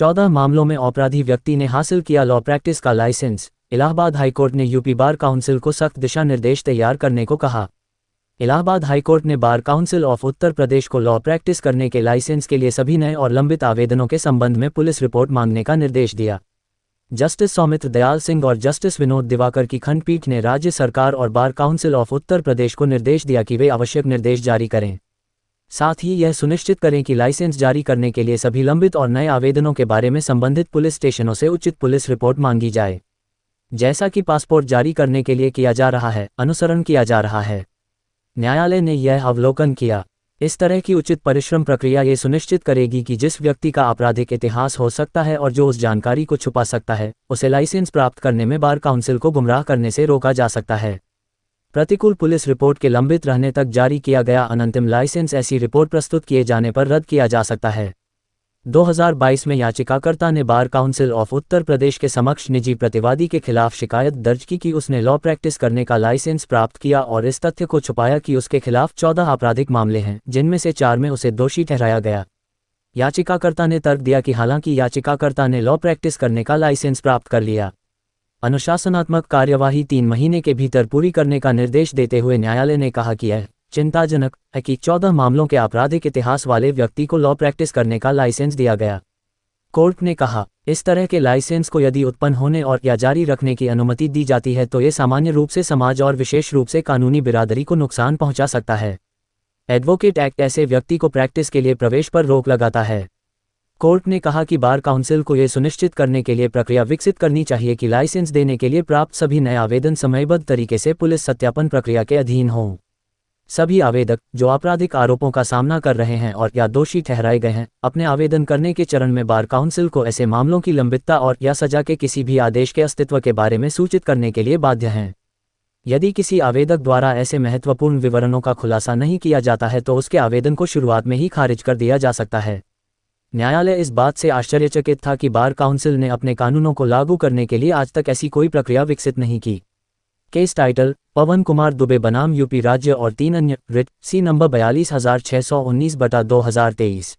14 मामलों में अपराधी व्यक्ति ने हासिल किया लॉ प्रैक्टिस का लाइसेंस। इलाहाबाद हाईकोर्ट ने यूपी बार काउंसिल को सख्त दिशा निर्देश तैयार करने को कहा। इलाहाबाद हाईकोर्ट ने bar council of Uttar Pradesh को लॉ प्रैक्टिस करने के लाइसेंस के लिए सभी नए और लंबित आवेदनों के संबंध में पुलिस रिपोर्ट मांगने का निर्देश दिया। जस्टिस सौमित्र दयाल सिंह और जस्टिस विनोद दिवाकर की खंडपीठ ने राज्य सरकार और bar council of Uttar Pradesh को निर्देश दिया कि वे आवश्यक निर्देश जारी करें। साथ ही यह सुनिश्चित करें कि लाइसेंस जारी करने के लिए सभी लंबित और नए आवेदनों के बारे में संबंधित पुलिस स्टेशनों से उचित पुलिस रिपोर्ट मांगी जाए। जैसा कि पासपोर्ट जारी करने के लिए किया जा रहा है, अनुसरण किया जा रहा है। न्यायालय ने यह अवलोकन किया। इस तरह की उचित परिश्रम प्रक्रिया ये सुनिश्चित करेगी कि जिस व्यक्ति का आपराधिक इतिहास हो सकता है और जो उस जानकारी को छुपा सकता है, उसे लाइसेंस प्राप्त करने में बार काउंसिल को गुमराह करने से रोका जा सकता है। प्रतिकूल पुलिस रिपोर्ट के लंबित रहने तक जारी किया गया अनंतिम लाइसेंस ऐसी रिपोर्ट प्रस्तुत किए जाने पर रद्द किया जा सकता है। 2022 में याचिकाकर्ता ने bar council of Uttar Pradesh के समक्ष निजी प्रतिवादी के खिलाफ शिकायत दर्ज की कि उसने लॉ प्रैक्टिस करने का लाइसेंस प्राप्त किया और इस तथ्य को छुपाया कि उसके खिलाफ 14 आपराधिक मामले हैं, जिनमें से 4 में उसे दोषी ठहराया गया। याचिकाकर्ता ने तर्क दिया कि हालांकि याचिकाकर्ता ने लॉ प्रैक्टिस करने का लाइसेंस प्राप्त कर लिया, अनुशासनात्मक कार्यवाही 3 महीने के भीतर पूरी करने का निर्देश देते हुए न्यायालय ने कहा कि यह चिंताजनक है कि 14 मामलों के आपराधिक इतिहास वाले व्यक्ति को लॉ प्रैक्टिस करने का लाइसेंस दिया गया। कोर्ट ने कहा, इस तरह के लाइसेंस को यदि उत्पन्न होने और या जारी रखने की अनुमति दी जाती है तो ये सामान्य रूप से समाज और विशेष रूप से कानूनी बिरादरी को नुकसान पहुंचा सकता है। एडवोकेट एक्ट ऐसे व्यक्ति को प्रैक्टिस के लिए प्रवेश पर रोक लगाता है। कोर्ट ने कहा कि बार काउंसिल को यह सुनिश्चित करने के लिए प्रक्रिया विकसित करनी चाहिए कि लाइसेंस देने के लिए प्राप्त सभी नए आवेदन समयबद्ध तरीके से पुलिस सत्यापन प्रक्रिया के अधीन हों। सभी आवेदक जो आपराधिक आरोपों का सामना कर रहे हैं और या दोषी ठहराए गए हैं, अपने आवेदन करने के चरण में बार काउंसिल को ऐसे मामलों की लंबितता और या सजा के किसी भी आदेश के अस्तित्व के बारे में सूचित करने के लिए बाध्य हैं। यदि किसी आवेदक द्वारा ऐसे महत्वपूर्ण विवरणों का खुलासा नहीं किया जाता है तो उसके आवेदन को शुरुआत में ही खारिज कर दिया जा सकता है। न्यायालय इस बात से आश्चर्यचकित था कि बार काउंसिल ने अपने कानूनों को लागू करने के लिए आज तक ऐसी कोई प्रक्रिया विकसित नहीं की। केस टाइटल, पवन कुमार दुबे बनाम यूपी राज्य और 3 अन्य, रिट सी नंबर 42,619/2023।